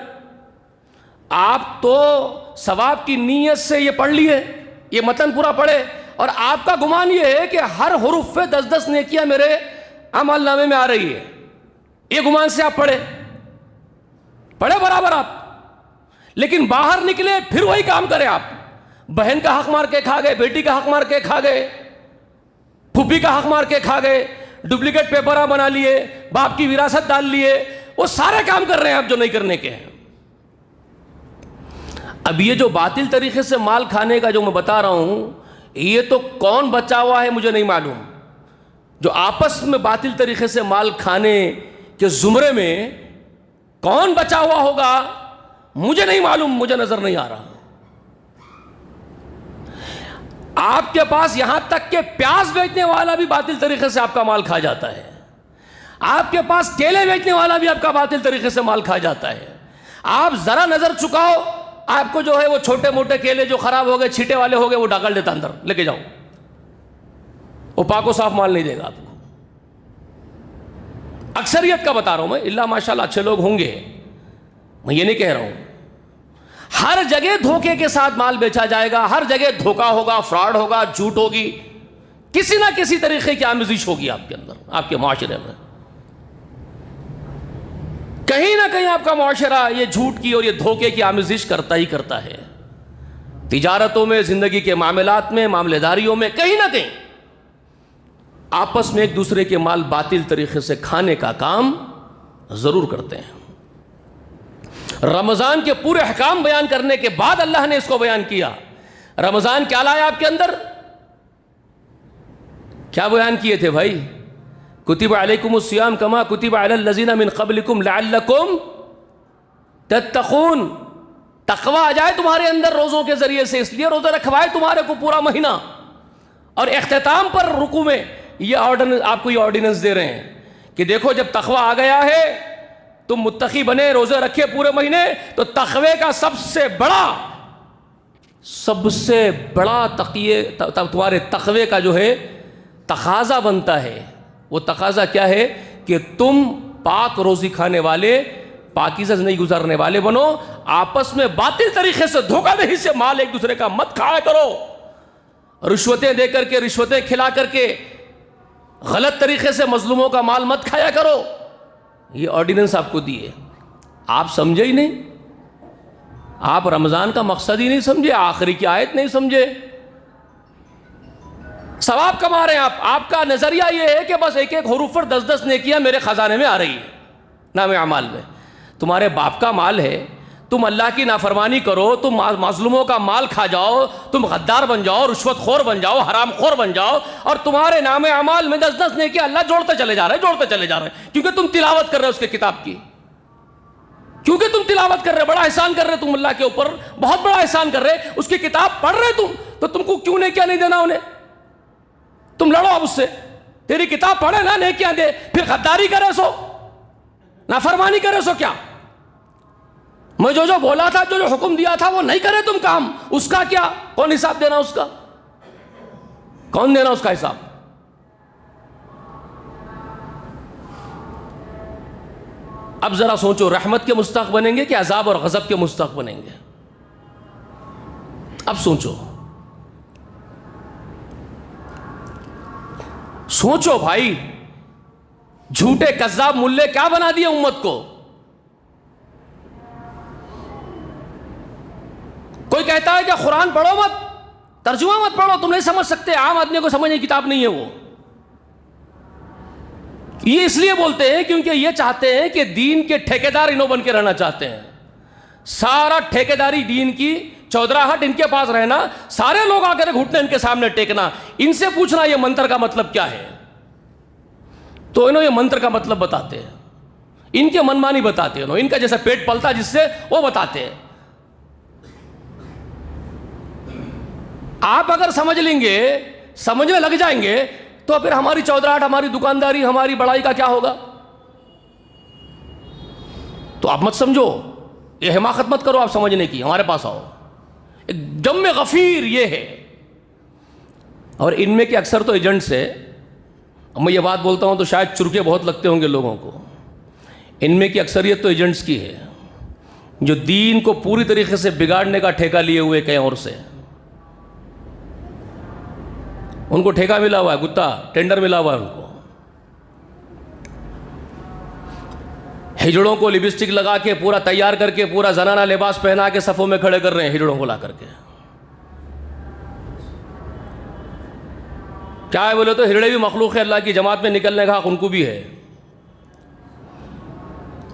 آپ تو ثواب کی نیت سے یہ پڑھ لیے، یہ متن پورا پڑھے، اور آپ کا گمان یہ ہے کہ ہر حرف پہ 10 نیکیاں میرے عمل نامے میں آ رہی ہے. یہ گمان سے آپ پڑھے برابر آپ، لیکن باہر نکلے پھر وہی کام کرے. آپ بہن کا حق مار کے کھا گئے، بیٹی کا حق مار کے کھا گئے، پھوپھی کا حق مار کے کھا گئے، ڈپلیکیٹ پیپر بنا لیے، باپ کی وراثت ڈال لیے، وہ سارے کام کر رہے ہیں آپ جو نہیں کرنے کے ہیں. اب یہ جو باطل طریقے سے مال کھانے کا جو میں بتا رہا ہوں، یہ تو کون بچا ہوا ہے مجھے نہیں معلوم. جو آپس میں باطل طریقے سے مال کھانے کے زمرے میں کون بچا ہوا ہوگا مجھے نہیں معلوم، مجھے نظر نہیں آ رہا. آپ کے پاس یہاں تک کہ پیاز بیچنے والا بھی باطل طریقے سے آپ کا مال کھا جاتا ہے. آپ کے پاس کیلے بیچنے والا بھی آپ کا باطل طریقے سے مال کھا جاتا ہے. آپ ذرا نظر چکاؤ، آپ کو جو ہے وہ چھوٹے موٹے کیلے جو خراب ہو گئے، چھیٹے والے ہو گئے، وہ ڈاکل دیتا اندر، لے کے جاؤ. وہ پاک و صاف مال نہیں دے گا آپ کو. اکثریت کا بتا رہا ہوں میں، اللہ ماشاءاللہ اچھے لوگ ہوں گے، میں یہ نہیں کہہ رہا ہوں. ہر جگہ دھوکے کے ساتھ مال بیچا جائے گا، ہر جگہ دھوکہ ہوگا، فراڈ ہوگا، جھوٹ ہوگی، کسی نہ کسی طریقے کی آمیزش ہوگی آپ کے اندر، آپ کے معاشرے میں. کہیں نہ کہیں آپ کا معاشرہ یہ جھوٹ کی اور یہ دھوکے کی آمیزش کرتا ہی کرتا ہے. تجارتوں میں، زندگی کے معاملات میں، معاملہ داریوں میں، کہیں نہ کہیں آپس میں ایک دوسرے کے مال باطل طریقے سے کھانے کا کام ضرور کرتے ہیں. رمضان کے پورے احکام بیان کرنے کے بعد اللہ نے اس کو بیان کیا. رمضان کیا لایا آپ کے اندر؟ کیا بیان کیے تھے بھائی؟ کتب علیکم الصیام کما کتب علی الذین من قبلکم لعلکم تتقون. تقوی آ جائے تمہارے اندر روزوں کے ذریعے سے، اس لیے روزے رکھوائے تمہارے کو پورا مہینہ. اور اختتام پر رکوع میں یہ آپ کو یہ آرڈیننس دے رہے ہیں کہ دیکھو جب تقوی آ گیا ہے، تم متقی بنے، روزے رکھے پورے مہینے، تو تقوی کا سب سے بڑا تمہارے تقوی کا جو ہے تقاضا بنتا ہے. وہ تقاضا کیا ہے کہ تم پاک روزی کھانے والے، پاکیزہ زندگی گزارنے والے بنو. آپس میں باطل طریقے سے، دھوکہ دہی سے مال ایک دوسرے کا مت کھایا کرو. رشوتیں دے کر کے، رشوتیں کھلا کر کے، غلط طریقے سے مظلوموں کا مال مت کھایا کرو. یہ آرڈیننس آپ کو دیے، آپ سمجھے ہی نہیں. آپ رمضان کا مقصد ہی نہیں سمجھے، آخری کی آیت نہیں سمجھے. ثواب کما رہے ہیں آپ کا نظریہ یہ ہے کہ بس ایک ایک حروف پر 10 نیکیاں میرے خزانے میں آ رہی ہیں نام اعمال میں. تمہارے باپ کا مال ہے، تم اللہ کی نافرمانی کرو، تم مظلوموں کا مال کھا جاؤ، تم غدار بن جاؤ، رشوت خور بن جاؤ، حرام خور بن جاؤ، اور تمہارے نام اعمال میں 10 نیکیاں اللہ جوڑتے چلے جا رہے ہیں کیونکہ تم تلاوت کر رہے اس کے کتاب کی. کیونکہ تم تلاوت کر رہے، بڑا احسان کر رہے تم اللہ کے اوپر، بہت بڑا احسان کر رہے. اس کی کتاب پڑھ رہے تم، تو تم کو کیوں نیکیاں نہیں دینا انہیں؟ تم لڑو اب اس سے، تیری کتاب پڑھے نا، نیکیاں دے. پھر غداری کرے سو، نافرمانی کرے سو کیا؟ میں جو بولا تھا، جو حکم دیا تھا وہ نہیں کرے تم کام، اس کا کیا؟ کون حساب دینا اس کا؟ کون دینا اس کا حساب؟ اب ذرا سوچو، رحمت کے مستحق بنیں گے کہ عذاب اور غضب کے مستحق بنیں گے؟ اب سوچو بھائی. جھوٹے کذاب ملے کیا بنا دیے امت کو. کوئی کہتا ہے کہ قرآن پڑھو مت، ترجمہ مت پڑھو، تم نہیں سمجھ سکتے، عام آدمی کو سمجھنے کی کتاب نہیں ہے وہ. یہ اس لیے بولتے ہیں کیونکہ یہ چاہتے ہیں کہ دین کے ٹھیکیدار انہوں بن کے رہنا چاہتے ہیں. سارا ٹھیکیداری دین کی چودراہٹ ان کے پاس رہنا، سارے لوگ آ کر گھٹنے ان کے سامنے ٹیکنا، ان سے پوچھنا یہ منتر کا مطلب کیا ہے. تو انہوں یہ منتر کا مطلب بتاتے ہیں، ان کے منمانی بتاتے ہیں، ان کا جیسا پیٹ پلتا جس سے وہ بتاتے ہیں. آپ اگر سمجھ لیں گے، سمجھنے لگ جائیں گے، تو پھر ہماری چودراہٹ، ہماری دکانداری، ہماری بڑائی کا کیا ہوگا؟ تو آپ مت سمجھو، یہ حماقت مت کرو آپ سمجھنے کی، ہمارے پاس آؤ. ایک جم غفیر یہ ہے. اور ان میں کے اکثر تو ایجنٹس ہے. اب میں یہ بات بولتا ہوں تو شاید چرکے بہت لگتے ہوں گے لوگوں کو. ان میں کی اکثریت تو ایجنٹس کی ہے جو دین کو پوری طریقے سے بگاڑنے کا ٹھیکہ لیے ہوئے کہیں اور سے. ان کو ٹھیکہ ملا ہوا ہے، گتا ٹینڈر ملا ہوا ہے ان کو. ہجڑوں کو لپسٹک لگا کے پورا تیار کر کے پورا زنانہ لباس پہنا کے صفوں میں کھڑے کر رہے ہیں ہجڑوں کو لا کر کے. کیا ہے بولے تو ہجڑے بھی مخلوق ہے اللہ کی، جماعت میں نکلنے کا حق ان کو بھی ہے.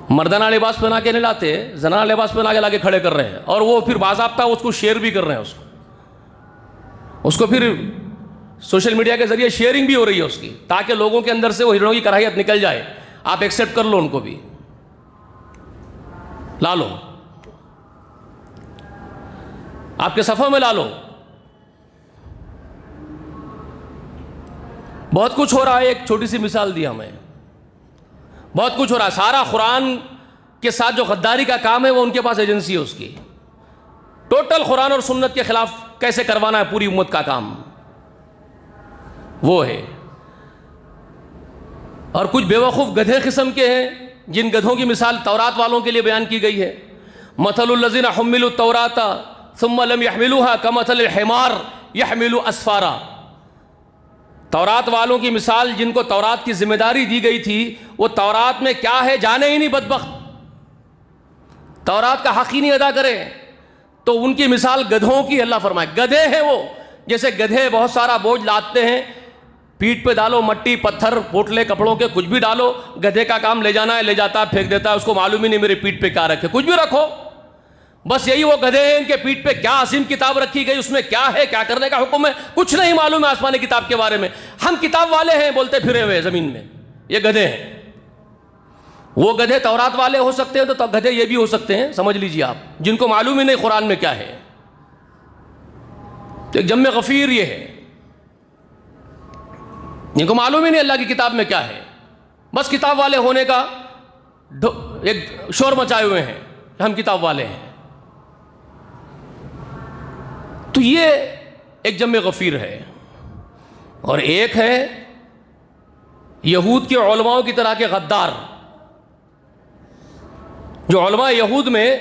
مردانہ لباس پہنا کے نہیں لاتے، زنانہ لباس پہنا کے لا کے کھڑے کر رہے ہیں. اور وہ پھر باضابطہ اس کو شیئر بھی کر رہے ہیں، اس کو پھر سوشل میڈیا کے ذریعے شیئرنگ بھی ہو رہی ہے اس کی، تاکہ لوگوں کے اندر سے وہ ہجڑوں کی کراہیت نکل جائے. آپ ایکسیپٹ کر لو، ان کو بھی لا لو، آپ کے صفوں میں لا لو. بہت کچھ ہو رہا ہے. ایک چھوٹی سی مثال دی ہمیں، بہت کچھ ہو رہا ہے. سارا قرآن کے ساتھ جو غداری کا کام ہے وہ ان کے پاس ایجنسی ہے اس کی. ٹوٹل قرآن اور سنت کے خلاف کیسے کروانا ہے پوری امت کا کام وہ ہے. اور کچھ بیوقوف گدھے قسم کے ہیں جن گدھوں کی مثال تورات والوں کے لیے بیان کی گئی ہے. مثل الذین حملوا التوراۃ ثم لم يحملوها كمثل الحمار يحمل اسفارا. تورات والوں کی مثال جن کو تورات کی ذمہ داری دی گئی تھی، وہ تورات میں کیا ہے جانے ہی نہیں، بدبخت تورات کا حق ہی نہیں ادا کرے. تو ان کی مثال گدھوں کی اللہ فرمائے. گدھے ہیں وہ، جیسے گدھے بہت سارا بوجھ لاتے ہیں، پیٹھ پہ ڈالو مٹی پتھر پوٹلے کپڑوں کے کچھ بھی ڈالو، گدھے کا کام لے جانا ہے، لے جاتا ہے پھینک دیتا ہے، اس کو معلوم ہی نہیں میرے پیٹھ پہ کیا رکھے. کچھ بھی رکھو، بس یہی وہ گدھے ہیں، ان کے پیٹھ پہ کیا عظیم کتاب رکھی گئی، اس میں کیا ہے، کیا کرنے کا حکم ہے، کچھ نہیں معلوم ہے آسمانی کتاب کے بارے میں. ہم کتاب والے ہیں بولتے پھرے ہوئے زمین میں. یہ گدھے ہیں. وہ گدھے تورات والے ہو سکتے ہیں تو گدھے یہ بھی ہو سکتے ہیں، سمجھ لیجیے آپ، جن کو معلوم ہی نہیں قرآن میں کیا ہے. تو ایک جم غفیر یہ ہے جن کو معلوم ہی نہیں اللہ کی کتاب میں کیا ہے، بس کتاب والے ہونے کا ایک شور مچائے ہوئے ہیں کہ ہم کتاب والے ہیں. تو یہ ایک جم غفیر ہے. اور ایک ہے یہود کے علماء کی طرح کے غدار، جو علماء یہود میں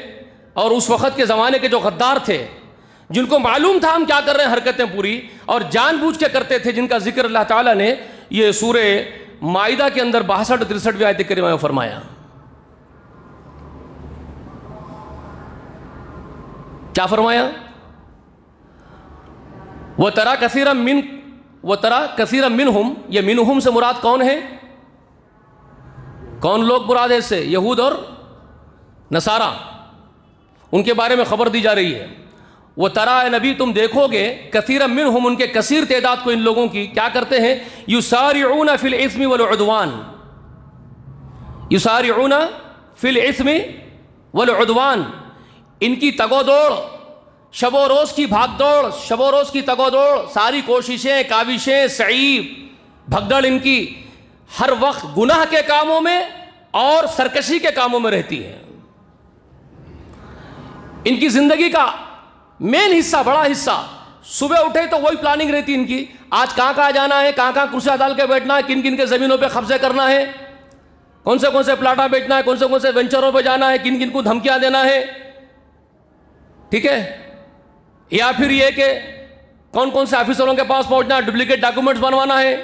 اور اس وقت کے زمانے کے جو غدار تھے، جن کو معلوم تھا ہم کیا کر رہے ہیں حرکتیں پوری، اور جان بوجھ کے کرتے تھے، جن کا ذکر اللہ تعالیٰ نے یہ سورہ مائدہ کے اندر 62-63 آیت کریمہ میں فرمایا. کیا فرمایا؟ وَتَرَى كَثِيرًا مِّنْهُمْ. یہ منہم سے مراد کون ہے؟ کون لوگ مراد ہے اس سے؟ یہود اور نصارہ. ان کے بارے میں خبر دی جا رہی ہے. وَتَرَى نبی تم دیکھو گے كَثِيرًا مِّنْهُمْ ان کے کثیر تعداد کو، ان لوگوں کی کیا کرتے ہیں؟ يُسَارِعُونَ فِي الْإِثْمِ وَالْعُدْوَانِ. يُسَارِعُونَ فِي الْإِثْمِ وَالْعُدْوَانِ. ان کی تگ و دوڑ، شب و روز کی بھاگ دوڑ، شب و روز کی تگ و دوڑ، ساری کوششیں، کاوشیں، سعی بھگدڑ ان کی ہر وقت گناہ کے کاموں میں اور سرکشی کے کاموں میں رہتی ہے. ان کی زندگی کا مین حصہ، بڑا حصہ، صبح اٹھے تو وہی پلاننگ رہتی ان کی، آج کہاں کہاں جانا ہے، کہاں کہاں کرسیاں ڈال کے بیٹھنا ہے، کن کن کے زمینوں پہ قبضے کرنا ہے، کون سے پلاٹا بیچنا ہے، کون سے وینچروں پہ جانا ہے، کن کن کو دھمکیاں دینا ہے. ٹھیک ہے؟ یا پھر یہ کہ کون سے آفیسروں کے پاس پہنچنا ہے، ڈپلیکیٹ ڈاکومنٹس بنوانا ہے.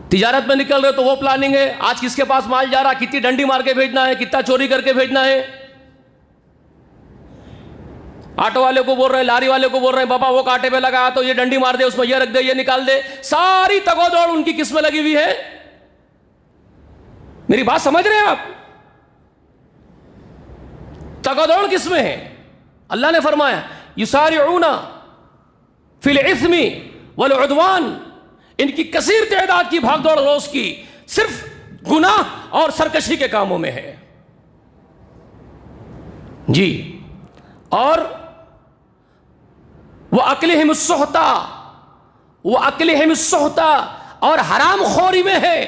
تجارت میں نکل رہے تو وہ پلاننگ ہے، آج کس کے پاس مال جا رہا، کتنی ڈنڈی مار کے بھیجنا ہے، کتنا چوری کر کے بھیجنا ہے. آٹو والے کو بول رہے ہیں، لاری والے کو بول رہے ہیں، بابا وہ کانٹے پہ لگا تو یہ ڈنڈی مار دے، اس میں یہ رکھ دے، یہ نکال دے. ساری تگ و دوڑ ان کی کس میں لگی ہوئی ہے؟ میری بات سمجھ رہے ہیں آپ؟ تگ و دوڑ کس میں ہے؟ اللہ نے فرمایا یسارعون فی الاسم والعدوان. ان کی کثیر تعداد کی بھاگ دوڑ روز کی صرف گناہ اور سرکشی کے کاموں میں ہے. جی. اور وَأَكْلِهِمُ السُّحْتَ اور حرام خوری میں ہے،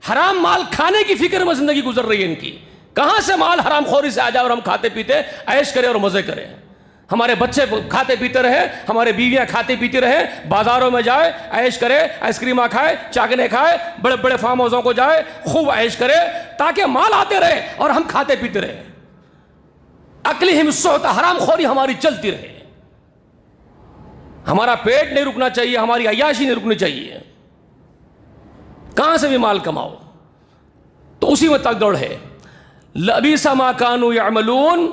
حرام مال کھانے کی فکر میں زندگی گزر رہی ہے ان کی. کہاں سے مال حرام خوری سے آ جائے اور ہم کھاتے پیتے عیش کریں اور مزے کریں. ہمارے بچے کھاتے پیتے رہے، ہمارے بیویاں کھاتے پیتے رہے، بازاروں میں جائے عیش کرے، آئس کریمہ کھائے، چاکنے کھائے، بڑے بڑے فارم ہاؤسوں کو جائے، خوب عیش کرے تاکہ مال آتے رہے اور ہم کھاتے پیتے رہے. اکلہم السحت، حرام خوری ہماری چلتی رہے. ہمارا پیٹ نہیں رکنا چاہیے، ہماری عیاشی نہیں رکنی چاہیے. کہاں سے بھی مال کماؤ تو اسی میں تک دوڑ ہے. لبئس ما کانوا یعملون،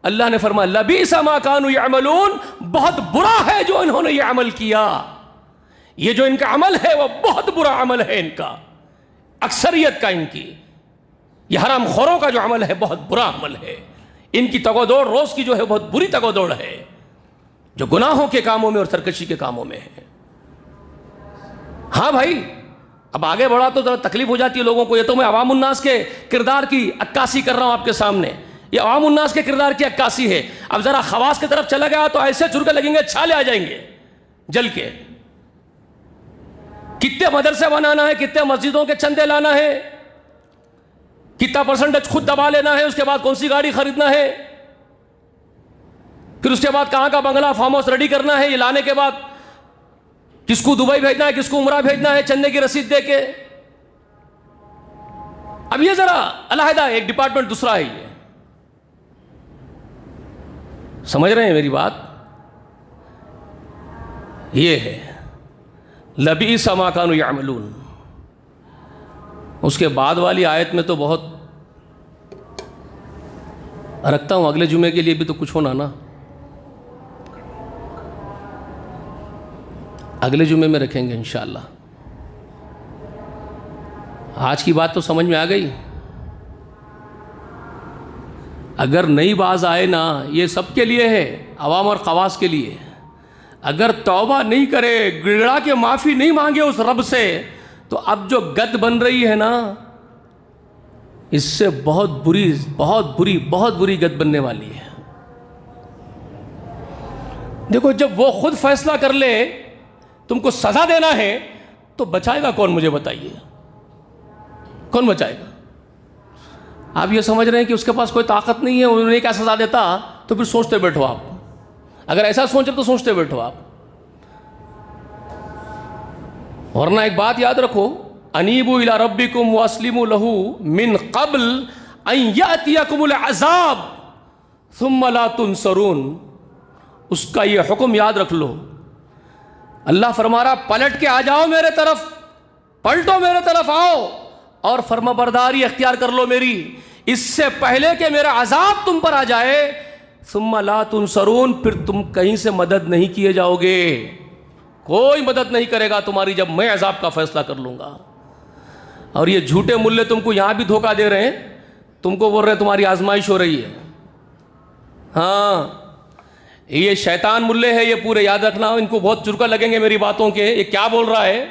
اللہ نے فرمایا لبئس ما کانوا یعملون، بہت برا ہے جو انہوں نے یہ عمل کیا. یہ جو ان کا عمل ہے وہ بہت برا عمل ہے ان کا، اکثریت کا ان کی. یہ حرام خوروں کا جو عمل ہے بہت برا عمل ہے. ان کی تگ و دوڑ روز کی جو ہے بہت بری تگ و دوڑ ہے، جو گناہوں کے کاموں میں اور سرکشی کے کاموں میں ہے. ہاں بھائی، اب آگے بڑھا تو ذرا تکلیف ہو جاتی ہے لوگوں کو. یہ تو میں عوام الناس کے کردار کی عکاسی کر رہا ہوں آپ کے سامنے. یہ عوام الناس کے کردار کی عکاسی ہے. اب ذرا خواص کی طرف چلا گیا تو ایسے چرکے لگیں گے، چھالے آ جائیں گے جل کے. کتنے مدرسے بنانا ہے، کتنے مسجدوں کے چندے لانا ہے، کتنا پرسنٹیج خود دبا لینا ہے، اس کے بعد کون سی گاڑی خریدنا ہے، پھر اس کے بعد کہاں کا بنگلہ فارم ہاؤس ریڈی کرنا ہے. یہ لانے کے بعد کس کو دبئی بھیجنا ہے، کس کو عمرہ بھیجنا ہے، چندے کی رسید دے کے. اب یہ ذرا علیحدہ ایک ڈپارٹمنٹ دوسرا ہے. یہ سمجھ رہے ہیں میری بات؟ یہ ہے لبئس ما کانوا یعملون. اس کے بعد والی آیت میں تو بہت رکھتا ہوں، اگلے جمعے کے لیے بھی تو کچھ ہونا نا. اگلے جمعے میں رکھیں گے انشاءاللہ. آج کی بات تو سمجھ میں آ گئی. اگر نئی باز آئے نا، یہ سب کے لیے ہے، عوام اور خواص کے لیے. اگر توبہ نہیں کرے، گڑگڑا کے معافی نہیں مانگے اس رب سے، تو اب جو گد بن رہی ہے نا، اس سے بہت بری گد بننے والی ہے. دیکھو، جب وہ خود فیصلہ کر لے تم کو سزا دینا ہے تو بچائے گا کون؟ مجھے بتائیے، کون بچائے گا؟ آپ یہ سمجھ رہے ہیں کہ اس کے پاس کوئی طاقت نہیں ہے، انہوں نے کیا سزا دیتا؟ تو پھر سوچتے بیٹھو آپ. اگر ایسا سوچ رہے تو سوچتے بیٹھو آپ. ورنہ ایک بات یاد رکھو، انیبوا الی ربکم واسلموا لہ من قبل ان یاتیکم العذاب ثم لا تنصرون. اس کا یہ حکم یاد رکھ لو. اللہ فرما رہا پلٹ کے آ جاؤ میرے طرف، پلٹو میرے طرف آؤ اور فرما برداری اختیار کر لو میری، اس سے پہلے کہ میرا عذاب تم پر آ جائے. ثم لا تنصرون، پھر تم کہیں سے مدد نہیں کیے جاؤ گے. کوئی مدد نہیں کرے گا تمہاری جب میں عذاب کا فیصلہ کر لوں گا. اور یہ جھوٹے ملے تم کو یہاں بھی دھوکہ دے رہے ہیں، تم کو بول رہے ہیں تمہاری آزمائش ہو رہی ہے. ہاں، یہ شیطان ملے ہیں، یہ پورے یاد رکھنا. ان کو بہت چرکا لگیں گے میری باتوں کے، یہ کیا بول رہا ہے،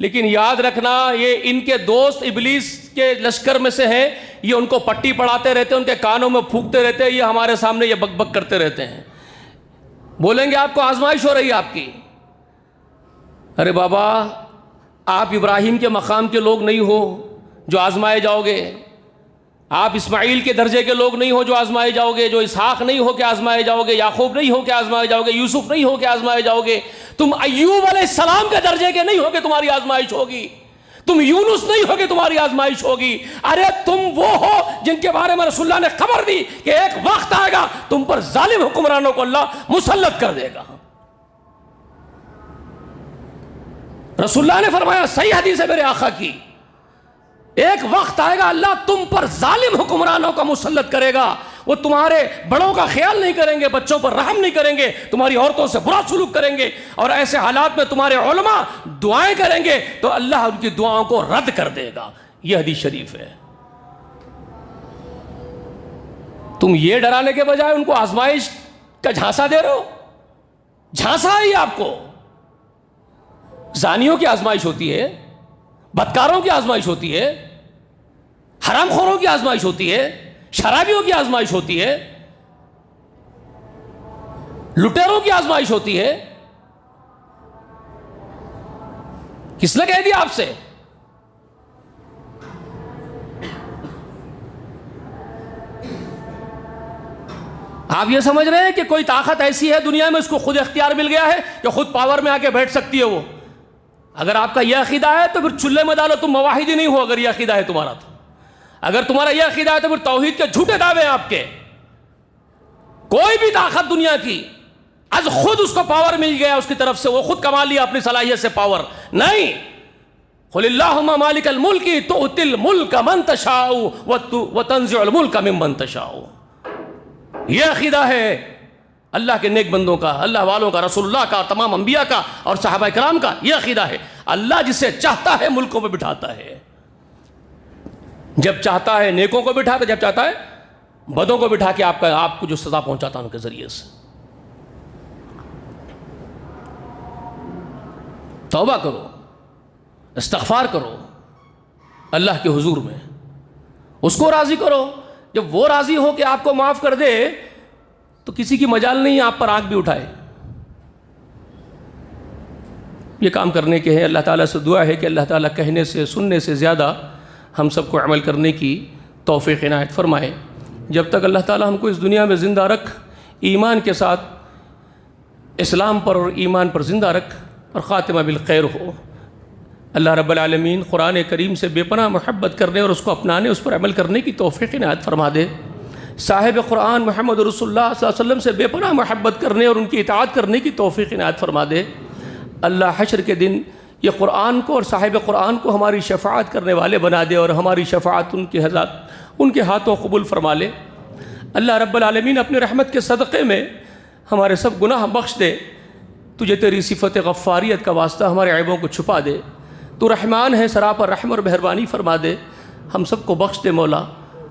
لیکن یاد رکھنا یہ ان کے دوست ابلیس کے لشکر میں سے ہیں. یہ ان کو پٹی پڑھاتے رہتے ہیں، ان کے کانوں میں پھونکتے رہتے ہیں، یہ ہمارے سامنے یہ بک بک کرتے رہتے ہیں. بولیں گے آپ کو آزمائش ہو رہی ہے آپ کی. ارے بابا، آپ ابراہیم کے مقام کے لوگ نہیں ہو جو آزمائے جاؤ گے. آپ اسماعیل کے درجے کے لوگ نہیں ہو جو آزمائے جاؤ گے، جو اسحاق نہیں ہو کہ آزمائے جاؤ گے، یعقوب نہیں ہو کہ آزمائے جاؤ گے، یوسف نہیں ہو کہ آزمائے جاؤ گے. تم ایوب علیہ السلام کے درجے کے نہیں ہو کہ تمہاری آزمائش ہوگی. تم یونس نہیں ہو کہ تمہاری آزمائش ہوگی. ارے تم وہ ہو جن کے بارے میں رسول اللہ نے خبر دی کہ ایک وقت آئے گا تم پر ظالم حکمرانوں کو اللہ مسلط کر دے گا. رسول اللہ نے فرمایا، صحیح حدیث ہے میرے آقا کی، ایک وقت آئے گا اللہ تم پر ظالم حکمرانوں کا مسلط کرے گا. وہ تمہارے بڑوں کا خیال نہیں کریں گے، بچوں پر رحم نہیں کریں گے، تمہاری عورتوں سے برا سلوک کریں گے، اور ایسے حالات میں تمہارے علماء دعائیں کریں گے تو اللہ ان کی دعاؤں کو رد کر دے گا. یہ حدیث شریف ہے. تم یہ ڈرانے کے بجائے ان کو آزمائش کا جھانسا دے رہے ہو. جھانسا ہے یہ آپ کو. زانیوں کی آزمائش ہوتی ہے، بدکاروں کی آزمائش ہوتی ہے، حرام خوروں کی آزمائش ہوتی ہے، شرابیوں کی آزمائش ہوتی ہے، لٹیروں کی آزمائش ہوتی ہے. کس نے کہہ دیا آپ سے؟ آپ یہ سمجھ رہے ہیں کہ کوئی طاقت ایسی ہے دنیا میں اس کو خود اختیار مل گیا ہے کہ خود پاور میں آ کے بیٹھ سکتی ہے وہ؟ اگر آپ کا یہ عقیدہ ہے تو پھر چولہے میں ڈالو، تم موحد ہی نہیں ہو اگر یہ عقیدہ ہے تمہارا تو۔ اگر تمہارا یہ عقیدہ ہے تو پھر توحید کے جھوٹے دعوے ہیں آپ کے۔ کوئی بھی طاقت دنیا کی از خود اس کو پاور مل گیا اس کی طرف سے، وہ خود کما لیا اپنی صلاحیت سے پاور، نہیں۔ قل اللہم مالک الملک تؤتی الملک من تشاء وتنزع الملک ممن تشاء۔ یہ عقیدہ ہے اللہ کے نیک بندوں کا، اللہ والوں کا، رسول اللہ کا، اور تمام انبیاء کا اور صحابہ کرام کا۔ یہ عقیدہ ہے اللہ جسے چاہتا ہے ملکوں پہ بٹھاتا ہے، جب چاہتا ہے نیکوں کو بٹھاتا ہے، جب چاہتا ہے بدوں کو بٹھا کے آپ کو جو سزا پہنچاتا ہے ان کے ذریعے سے۔ توبہ کرو، استغفار کرو اللہ کے حضور میں، اس کو راضی کرو۔ جب وہ راضی ہو کہ آپ کو معاف کر دے تو کسی کی مجال نہیں آپ پر آنکھ بھی اٹھائے۔ یہ کام کرنے کے ہیں۔ اللہ تعالیٰ سے دعا ہے کہ اللہ تعالیٰ کہنے سے سننے سے زیادہ ہم سب کو عمل کرنے کی توفیق عنایت فرمائے۔ جب تک اللہ تعالیٰ ہم کو اس دنیا میں زندہ رکھ، ایمان کے ساتھ اسلام پر اور ایمان پر زندہ رکھ اور خاتمہ بالخیر ہو۔ اللہ رب العالمین قرآن کریم سے بے پناہ محبت کرنے اور اس کو اپنانے، اس پر عمل کرنے کی توفیق عنایت فرما دے۔ صاحب قرآن محمد رسول اللہ صلی اللہ علیہ وسلم سے بے پناہ محبت کرنے اور ان کی اطاعت کرنے کی توفیق عنایت فرما دے۔ اللہ حشر کے دن یہ قرآن کو اور صاحب قرآن کو ہماری شفاعت کرنے والے بنا دے اور ہماری شفاعت ان کے ہاتھوں قبول فرما لے۔ اللہ رب العالمین اپنی رحمت کے صدقے میں ہمارے سب گناہ بخش دے۔ تجھے تیری صفت غفاریت کا واسطہ ہمارے عیبوں کو چھپا دے۔ تو رحمان ہے، سراپر رحم اور مہربانی فرما دے۔ ہم سب کو بخش دے مولا،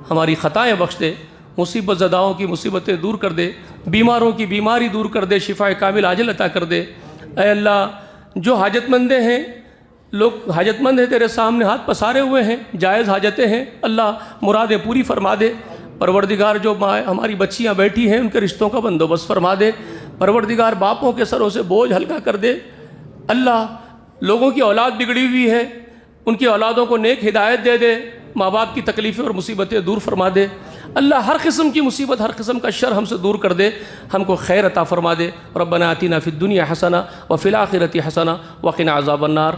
ہماری خطائیں بخش دے، مصیبت زداؤں کی مصیبتیں دور کر دے، بیماروں کی بیماری دور کر دے، شفا کامل عاجل عطا کر دے۔ اے اللہ، جو حاجت مندیں ہیں، لوگ حاجت مند ہیں تیرے سامنے ہاتھ پسارے ہوئے ہیں، جائز حاجتیں ہیں، اللہ مرادیں پوری فرما دے۔ پروردگار جو ہماری بچیاں بیٹھی ہیں ان کے رشتوں کا بندوبست فرما دے۔ پروردگار باپوں کے سروں سے بوجھ ہلکا کر دے۔ اللہ، لوگوں کی اولاد بگڑی ہوئی ہے، ان کی اولادوں کو نیک ہدایت دے دے، ماں باپ کی تکلیفیں اور مصیبتیں دور فرما دے۔ اللہ، ہر قسم کی مصیبت، ہر قسم کا شر ہم سے دور کر دے، ہم کو خیر عطا فرما دے۔ ربنا آتنا فی الدنیا حسنہ وفی الآخرۃ حسنہ وقنا عذاب النار۔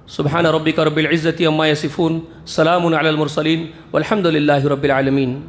سبحان ربک رب العزۃ عما یصفون، سلام علی المرسلین والحمد للہ رب العالمین۔